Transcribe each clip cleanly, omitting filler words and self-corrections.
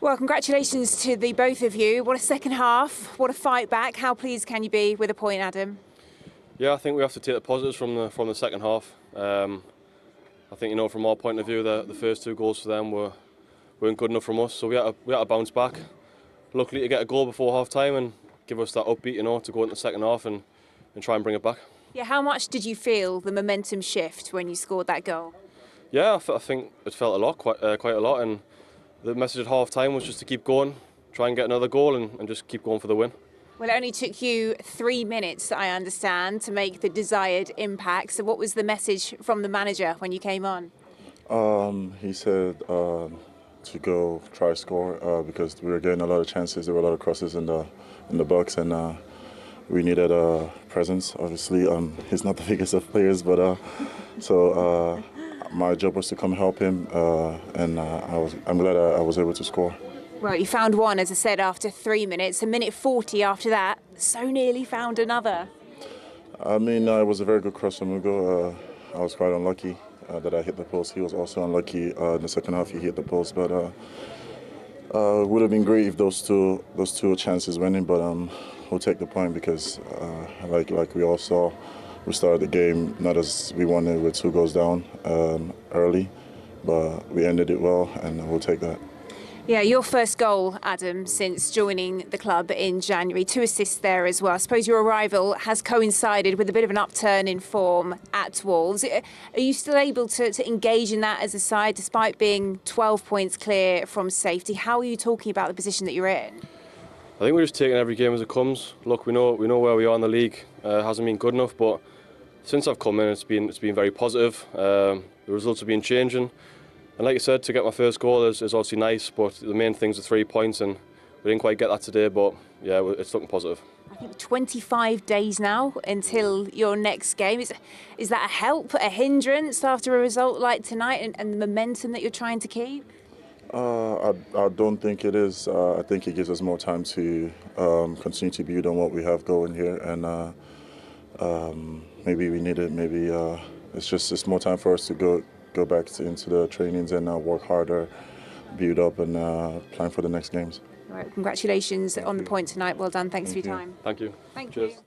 Well, congratulations to the both of you. What a second half, what a fight back. How pleased can you be with a point, Adam? Yeah, I think we have to take the positives from the second half. I think, from our point of view, the first two goals for them weren't good enough from us, so we had to bounce back. Luckily to get a goal before half time and give us that upbeat, to go into the second half and try and bring it back. Yeah, how much did you feel the momentum shift when you scored that goal? Yeah, I think it felt a lot, quite a lot, and the message at half time was just to keep going, try and get another goal and just keep going for the win. Well, it only took you 3 minutes, I understand, to make the desired impact. So what was the message from the manager when you came on? He said to go try score because we were getting a lot of chances. There were a lot of crosses in the box, and we needed a presence. Obviously, he's not the biggest of players, but so my job was to come help him, and I'm glad I was able to score. Well, you found one, as I said, after 3 minutes. A minute 40 after that, so nearly found another. I mean, it was a very good cross from Ugo. I was quite unlucky that I hit the post. He was also unlucky in the second half. He hit the post, but it would have been great if those two chances went in. But we'll take the point because, like we all saw, we started the game not as we wanted with 2 goals down early, but we ended it well, and we'll take that. Yeah, your first goal, Adam, since joining the club in January. 2 assists there as well. I suppose your arrival has coincided with a bit of an upturn in form at Wolves. Are you still able to engage in that as a side, despite being 12 points clear from safety? How are you talking about the position that you're in? I think we're just taking every game as it comes. Look, we know where we are in the league. It hasn't been good enough, but since I've come in, it's been very positive. The results have been changing. And like you said, to get my first goal is obviously nice, but the main thing's the 3 points, and we didn't quite get that today, but yeah, it's looking positive. I think 25 days now until your next game. Is that a help, a hindrance after a result like tonight and the momentum that you're trying to keep? I don't think it is. I think it gives us more time to continue to build on what we have going here, and maybe we need it. Maybe it's more time for us to go back into the trainings and work harder, build up, and plan for the next games. All right, congratulations on the point tonight. Well done. Thanks for your time. Thank you. Thank Cheers. you.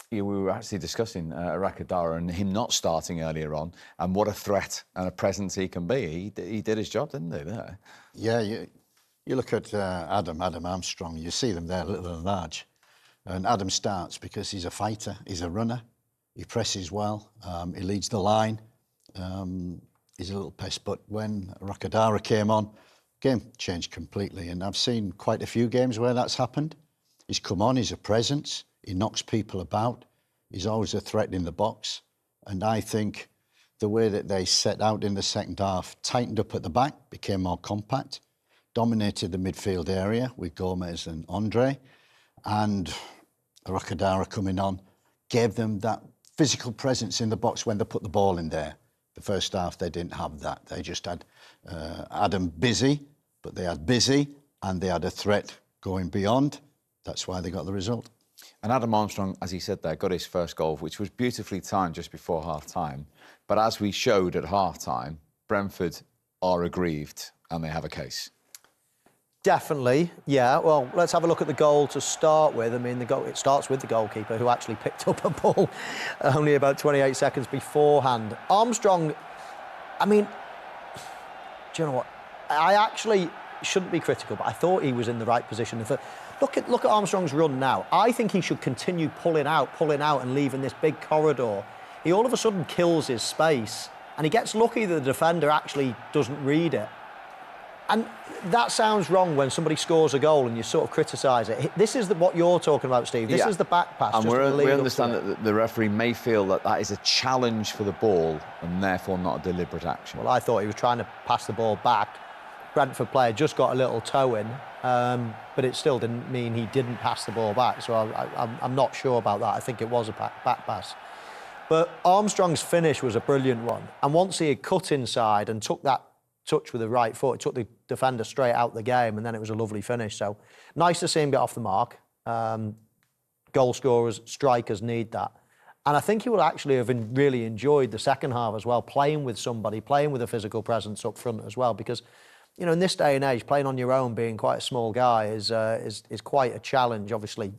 Yeah, we were actually discussing Arokodare and him not starting earlier on, and what a threat and a presence he can be. He did his job, didn't he? There. Yeah, you look at Adam Armstrong, you see them there, little and large. And Adam starts because he's a fighter, he's a runner, he presses well, he leads the line. He's a little pest, but when Arokodare came on, game changed completely. And I've seen quite a few games where that's happened. He's come on, he's a presence, he knocks people about, he's always a threat in the box. And I think the way that they set out in the second half, tightened up at the back, became more compact, dominated the midfield area with Gomez and Andre, and Arokodare coming on, gave them that physical presence in the box when they put the ball in there. The first half, they didn't have that. They just had Adam busy, but they had busy and they had a threat going beyond. That's why they got the result. And Adam Armstrong, as he said there, got his first goal, which was beautifully timed just before half-time. But as we showed at half-time, Brentford are aggrieved and they have a case. Definitely, yeah. Well, let's have a look at the goal to start with. I mean, it starts with the goalkeeper, who actually picked up a ball only about 28 seconds beforehand. Armstrong, I mean, do you know what? I actually shouldn't be critical, but I thought he was in the right position. Look at Armstrong's run now. I think he should continue pulling out and leaving this big corridor. He all of a sudden kills his space, and he gets lucky that the defender actually doesn't read it. And that sounds wrong when somebody scores a goal and you sort of criticise it. This is what you're talking about, Steve. This is the back pass. And we understand that the referee may feel that is a challenge for the ball and therefore not a deliberate action. Well, I thought he was trying to pass the ball back. Brentford player just got a little toe in, but it still didn't mean he didn't pass the ball back. So I'm not sure about that. I think it was a back pass. But Armstrong's finish was a brilliant one. And once he had cut inside and took that touch with the right foot, it took the defender straight out the game, and then it was a lovely finish. So nice to see him get off the mark. Goal scorers, strikers need that. And I think he will actually have really enjoyed the second half as well, playing with somebody, playing with a physical presence up front as well, because you know, in this day and age, playing on your own, being quite a small guy, is quite a challenge. Obviously,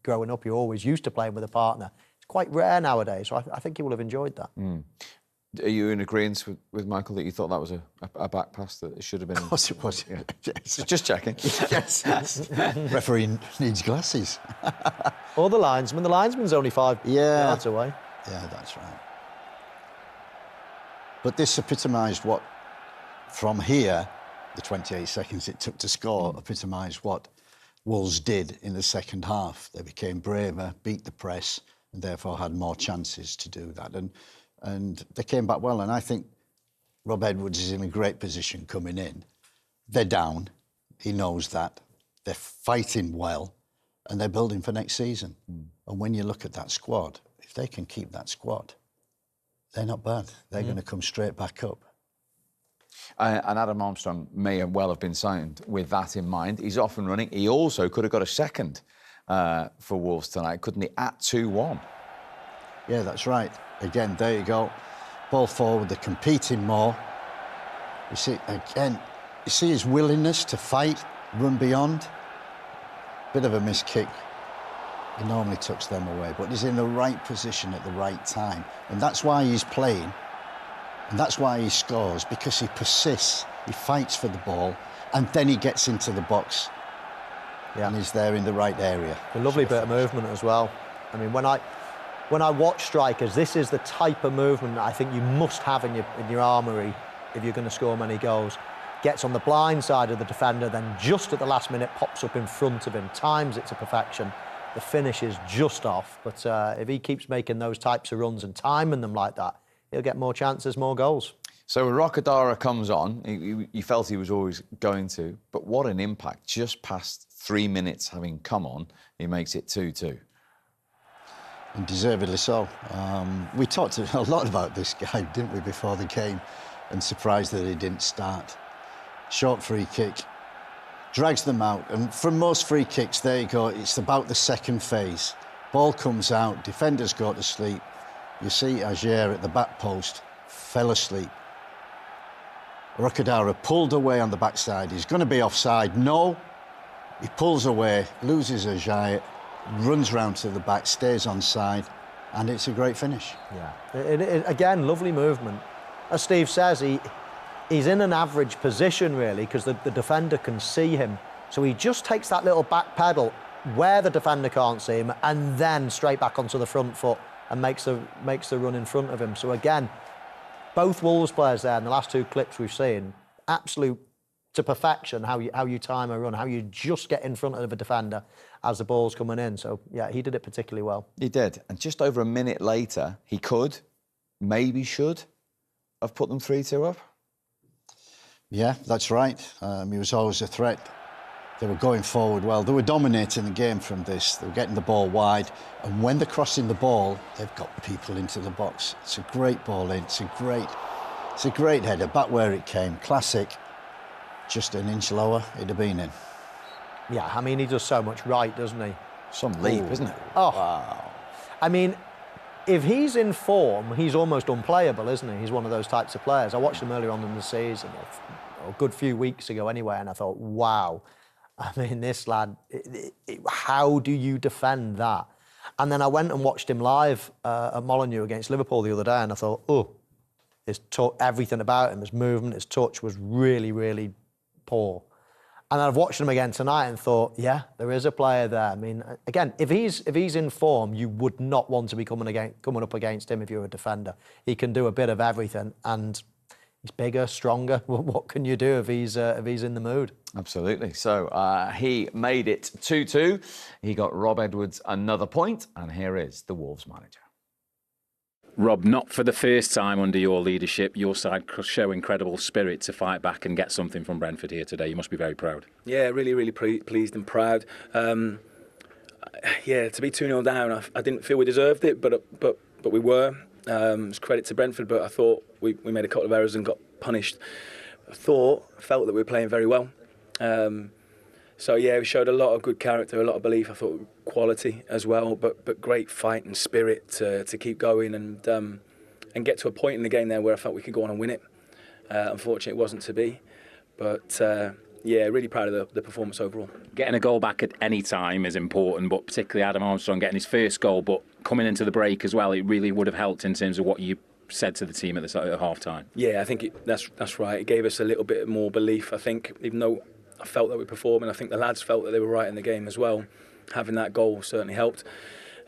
growing up, you're always used to playing with a partner. It's quite rare nowadays, so I think he will have enjoyed that. Are you in agreement with Michael that you thought that was a back pass, that it should have been? Of course it was. Yeah. Yes. Just checking. Yes. Referee needs glasses. Or the linesman. The linesman's only 5 yards away. Yeah, that's right. But this epitomised what, from here, the 28 seconds it took to score, epitomised what Wolves did in the second half. They became braver, beat the press, and therefore had more chances to do that. And they came back well, and I think Rob Edwards is in a great position coming in. They're down, he knows that. They're fighting well, and they're building for next season. And when you look at that squad, if they can keep that squad, they're not bad. They're going to come straight back up. And Adam Armstrong may well have been signed with that in mind. He's off and running. He also could have got a second for Wolves tonight, couldn't he, at 2-1? Yeah, that's right. Again, there you go. Ball forward, they're competing more. You see, again, you see his willingness to fight, run beyond. Bit of a missed kick. He normally tucks them away, but he's in the right position at the right time. And that's why he's playing. And that's why he scores, because he persists, he fights for the ball, and then he gets into the box. Yeah. And he's there in the right area. A lovely bit of movement as well. I mean, when I watch strikers, this is the type of movement that I think you must have in your armoury if you're going to score many goals. Gets on the blind side of the defender, then just at the last minute pops up in front of him, times it to perfection. The finish is just off, but if he keeps making those types of runs and timing them like that, he'll get more chances, more goals. So Arokodare comes on. He felt he was always going to, but what an impact. Just past 3 minutes having come on, he makes it 2-2. And deservedly so. We talked a lot about this guy, didn't we, before the game, and surprised that he didn't start. Short free kick, drags them out, and from most free kicks, there you go, it's about the second phase. Ball comes out, defenders go to sleep. You see Ajer at the back post, fell asleep. Arokodare pulled away on the backside. He's going to be offside. No, he pulls away, loses Ajer, runs round to the back, stays on side, and it's a great finish. Yeah, again, lovely movement. As Steve says, he's in an average position, really, because the defender can see him. So he just takes that little back pedal where the defender can't see him, and then straight back onto the front foot and makes the run in front of him. So again, both Wolves players there in the last two clips we've seen, absolute to perfection how you time a run, how you just get in front of a defender as the ball's coming in. So yeah, he did it particularly well. He did, and just over a minute later, he could, maybe should, have put them 3-2 up. Yeah, that's right. He was always a threat. They were going forward well. They were dominating the game from this. They were getting the ball wide. And when they're crossing the ball, they've got people into the box. It's a great ball in. It's a great header. Back where it came. Classic. Just an inch lower, it'd have been in. Yeah, I mean, he does so much right, doesn't he? Some leap, isn't it? Oh, wow. I mean, if he's in form, he's almost unplayable, isn't he? He's one of those types of players. I watched him earlier on in the season, a good few weeks ago anyway, and I thought, wow. I mean, this lad, how do you defend that? And then I went and watched him live at Molineux against Liverpool the other day, and I thought, oh, everything about him, his movement, his touch was really, really poor. And I've watched him again tonight and thought, yeah, there is a player there. I mean, again, if he's in form, you would not want to be coming up against him if you're a defender. He can do a bit of everything, and he's bigger, stronger. What can you do if he's in the mood? Absolutely. So he made it 2-2. He got Rob Edwards another point, and here is the Wolves manager. Rob, not for the first time under your leadership, your side show incredible spirit to fight back and get something from Brentford here today. You must be very proud. Yeah, really, really pleased and proud. Yeah, to be 2-0 down, I didn't feel we deserved it, but we were. It's credit to Brentford, but I thought we made a couple of errors and got punished. Felt that we were playing very well. So yeah, we showed a lot of good character, a lot of belief. I thought quality as well, but great fight and spirit to keep going and get to a point in the game there where I felt we could go on and win it. Unfortunately, it wasn't to be. But yeah, really proud of the performance overall. Getting a goal back at any time is important, but particularly Adam Armstrong getting his first goal, but coming into the break as well, it really would have helped in terms of what you said to the team at half time. Yeah, I think that's right. It gave us a little bit more belief. I think, even though I felt that we performed, and I think the lads felt that they were right in the game as well, having that goal certainly helped.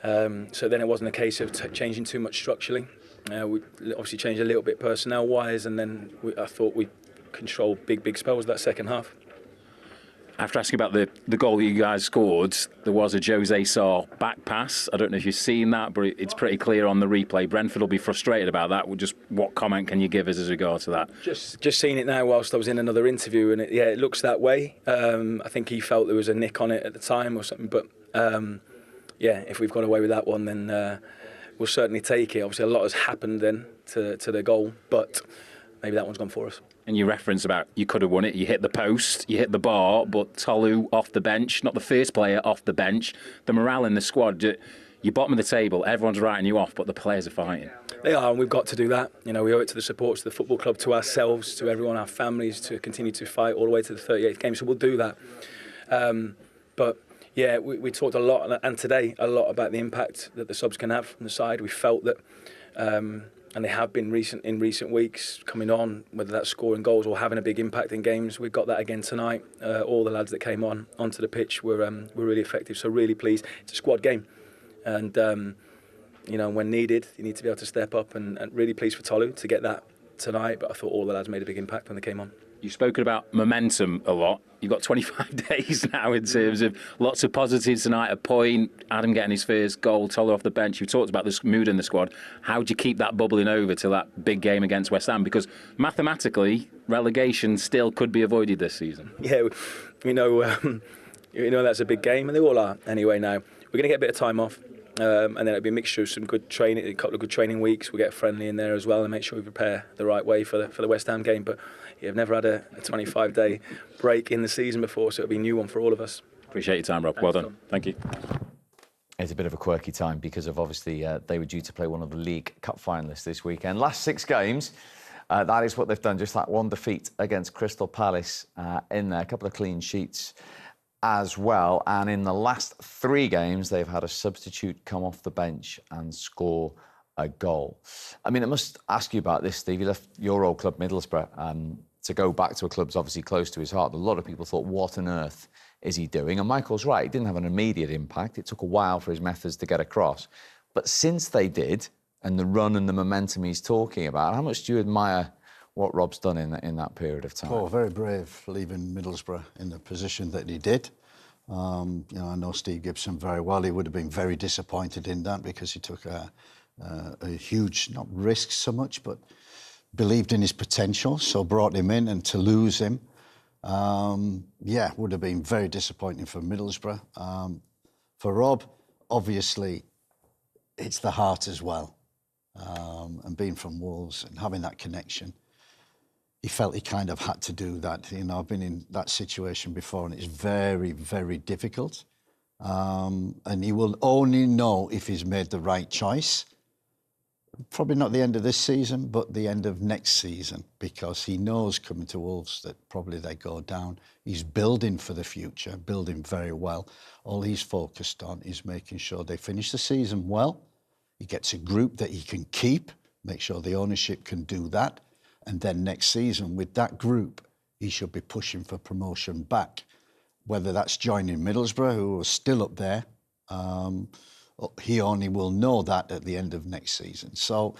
So then it wasn't a case of changing too much structurally. We obviously changed a little bit personnel-wise, and then I thought we controlled big spells that second half. After asking about the goal that you guys scored, there was a Jose Sarr back pass. I don't know if you've seen that, but it's pretty clear on the replay. Brentford will be frustrated about that. Just what comment can you give us as regards to that? Just seen it now whilst I was in another interview, and it looks that way. I think he felt there was a nick on it at the time or something, but yeah, if we've got away with that one, then we'll certainly take it. Obviously, a lot has happened then to the goal, but maybe that one's gone for us. And you reference about you could have won it, you hit the post, you hit the bar, but Tolu off the bench, not the first player off the bench. The morale in the squad, you're bottom of the table, everyone's writing you off, but the players are fighting. They are, and we've got to do that. You know, we owe it to the supporters, to the football club, to ourselves, to everyone, our families, to continue to fight all the way to the 38th game. So we'll do that. But yeah, we talked a lot, and today a lot, about the impact that the subs can have on the side. We felt that, and they have been in recent weeks coming on, whether that's scoring goals or having a big impact in games. We've got that again tonight. All the lads that came onto the pitch were really effective. So really pleased. It's a squad game, and you know, when needed, you need to be able to step up. And really pleased for Tolu to get that tonight. But I thought all the lads made a big impact when they came on. You've spoken about momentum a lot. You've got 25 days now in terms of lots of positives tonight. A point, Adam getting his first goal, Tolu off the bench. You've talked about this mood in the squad. How do you keep that bubbling over to that big game against West Ham? Because mathematically, relegation still could be avoided this season. Yeah, we know that's a big game, and they all are anyway now. We're going to get a bit of time off. And then it'll be a mixture of some good training, a couple of good training weeks. We'll get friendly in there as well and make sure we prepare the right way for the West Ham game. But yeah, I've never had a 25-day break in the season before, so it'll be a new one for all of us. Appreciate your time, Rob. Well done. Thank you. It's a bit of a quirky time because of obviously they were due to play one of the League Cup finalists this weekend. Last 6 games, that is what they've done. Just that one defeat against Crystal Palace in there, a couple of clean sheets as well. And in the last 3 games, they've had a substitute come off the bench and score a goal. I mean, I must ask you about this, Steve. You left your old club, Middlesbrough, to go back to a club that's obviously close to his heart. A lot of people thought, what on earth is he doing? And Michael's right, it didn't have an immediate impact. It took a while for his methods to get across. But since they did, and the run and the momentum he's talking about, how much do you admire what Rob's done in that period of time? Oh, very brave, leaving Middlesbrough in the position that he did. You know, I know Steve Gibson very well. He would have been very disappointed in that because he took a huge, not risk so much, but believed in his potential, so brought him in, and to lose him, yeah, would have been very disappointing for Middlesbrough. For Rob, obviously, it's the heart as well. And being from Wolves and having that connection, he felt he kind of had to do that. You know, I've been in that situation before, and it's very, very difficult. And he will only know if he's made the right choice. Probably not the end of this season, but the end of next season, because he knows coming to Wolves that probably they go down. He's building for the future, building very well. All he's focused on is making sure they finish the season well. He gets a group that he can keep, make sure the ownership can do that. And then next season, with that group, he should be pushing for promotion back. Whether that's joining Middlesbrough, who are still up there, he only will know that at the end of next season. So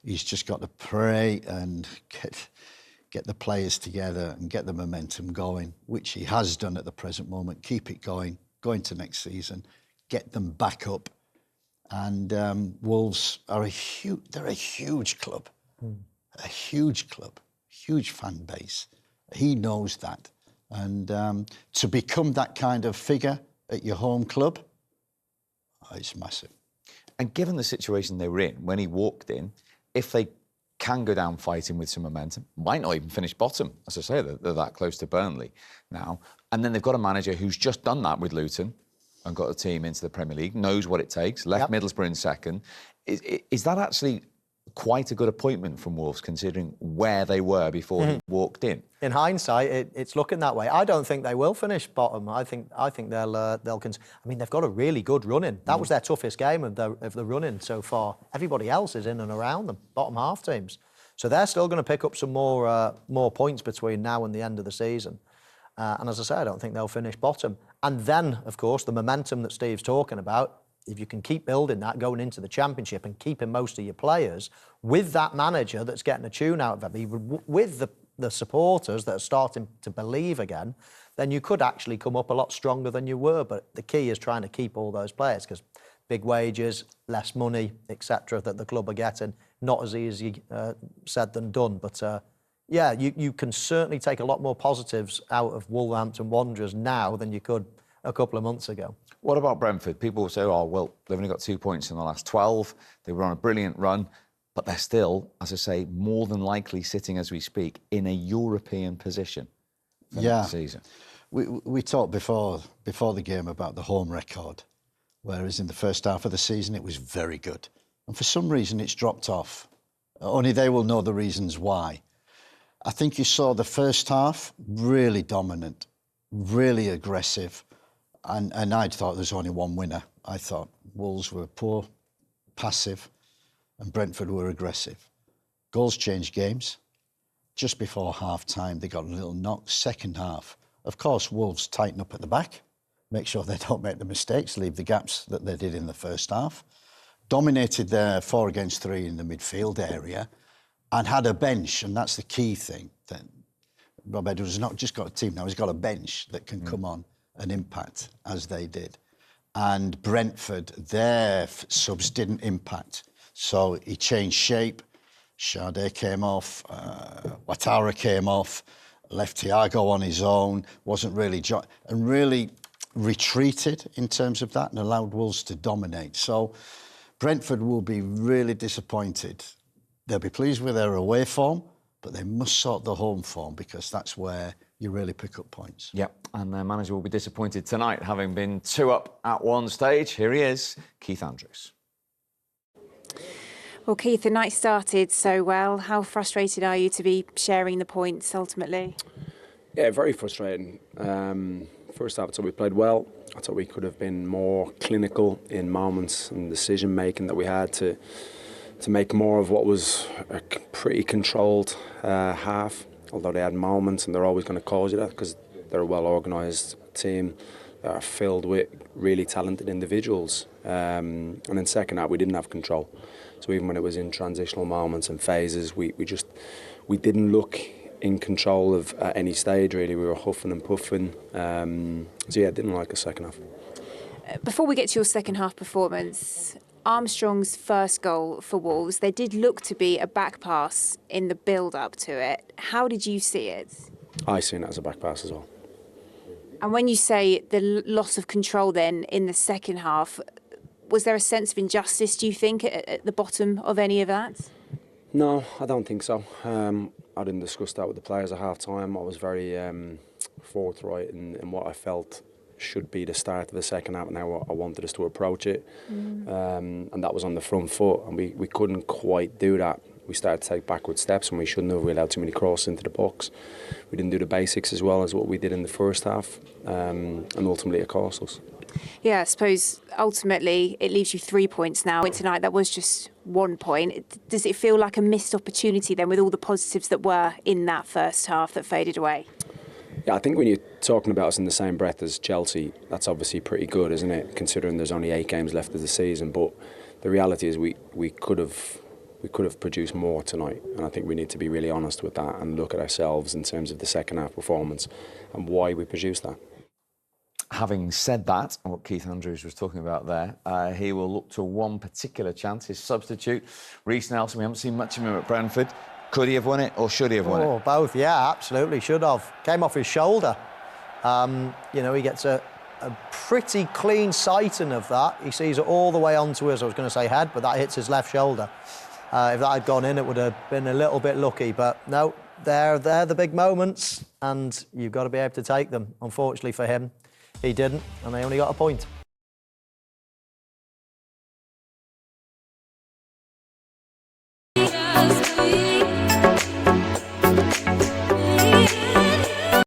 he's just got to pray and get the players together and get the momentum going, which he has done at the present moment. Keep it going to next season, get them back up. And Wolves are a huge club, a huge club, huge fan base. He knows that. And to become that kind of figure at your home club, it's massive. And given the situation they were in, when he walked in, if they can go down fighting with some momentum, might not even finish bottom. As I say, they're that close to Burnley now. And then they've got a manager who's just done that with Luton and got a team into the Premier League, knows what it takes, left Middlesbrough in second. Is that actually quite a good appointment from Wolves, considering where they were before he walked in. In hindsight, it's looking that way. I don't think they will finish bottom. I think they'll. I mean, they've got a really good run in. That was their toughest game of the run in so far. Everybody else is in and around them, bottom half teams. So they're still going to pick up some more points between now and the end of the season. And as I say, I don't think they'll finish bottom. And then, of course, the momentum that Steve's talking about, if you can keep building that going into the Championship and keeping most of your players with that manager that's getting a tune out of them, with the supporters that are starting to believe again, then you could actually come up a lot stronger than you were. But the key is trying to keep all those players, because big wages, less money, etc., that the club are getting, not as easy said than done. But yeah, you can certainly take a lot more positives out of Wolverhampton Wanderers now than you could a couple of months ago. What about Brentford? People will say, oh, well, they've only got 2 points in the last 12. They were on a brilliant run, but they're still, as I say, more than likely sitting as we speak in a European position for next season. We talked before the game about the home record, whereas in the first half of the season it was very good. And for some reason it's dropped off. Only they will know the reasons why. I think you saw the first half really dominant, really aggressive, and I thought there's only one winner. I thought Wolves were poor, passive, and Brentford were aggressive. Goals changed games. Just before half-time, they got a little knock. Second half, of course, Wolves tighten up at the back, make sure they don't make the mistakes, leave the gaps that they did in the first half. Dominated their 4 against 3 in the midfield area and had a bench, and that's the key thing. That Rob Edwards has not just got a team now, he's got a bench that can come on and impact as they did. And Brentford, their subs didn't impact. So he changed shape. Sade came off, Ouattara came off, left Thiago on his own, wasn't really... and really retreated in terms of that and allowed Wolves to dominate. So Brentford will be really disappointed. They'll be pleased with their away form, but they must sort the home form, because that's where you really pick up points. Yep, and their manager will be disappointed tonight, having been 2 up at one stage. Here he is, Keith Andrews. Well, Keith, the night started so well. How frustrated are you to be sharing the points ultimately? Yeah, very frustrating. First half, I thought we played well. I thought we could have been more clinical in moments and decision making that we had to make more of what was a pretty controlled half. Although they had moments, and they're always going to cause you that, because they're a well organised team that are filled with really talented individuals. And then second half, we didn't have control. So even when it was in transitional moments and phases, we didn't look in control of at any stage, really. We were huffing and puffing. So yeah, I didn't like the second half. Before we get to your second half performance, Armstrong's first goal for Wolves, there did look to be a back pass in the build-up to it. How did you see it? I seen it as a back pass as well. And when you say the loss of control then in the second half, was there a sense of injustice, do you think, at the bottom of any of that? No, I don't think so. I didn't discuss that with the players at half-time. I was very forthright in what I felt should be the start of the second half and how I wanted us to approach it. And that was on the front foot, and we couldn't quite do that. We started to take backward steps, and we shouldn't have. We allowed too many crosses into the box. We didn't do the basics as well as what we did in the first half, and ultimately it cost us. Yeah, I suppose ultimately it leaves you 3 points now. Tonight that was just 1 point. Does it feel like a missed opportunity then, with all the positives that were in that first half that faded away? Yeah, I think when you're talking about us in the same breath as Chelsea, that's obviously pretty good, isn't it? Considering there's only 8 games left of the season. But the reality is we could have produced more tonight, and I think we need to be really honest with that and look at ourselves in terms of the second half performance and why we produced that. Having said that, what Keith Andrews was talking about there, he will look to one particular chance, his substitute, Reece Nelson. We haven't seen much of him at Brentford. Could he have won it, or should he have won it? Both, yeah, absolutely, should have. Came off his shoulder. You know, he gets a pretty clean sighting of that. He sees it all the way onto his, I was going to say head, but that hits his left shoulder. If that had gone in, it would have been a little bit lucky, but no, they're the big moments, and you've got to be able to take them. Unfortunately for him, he didn't, and they only got a point.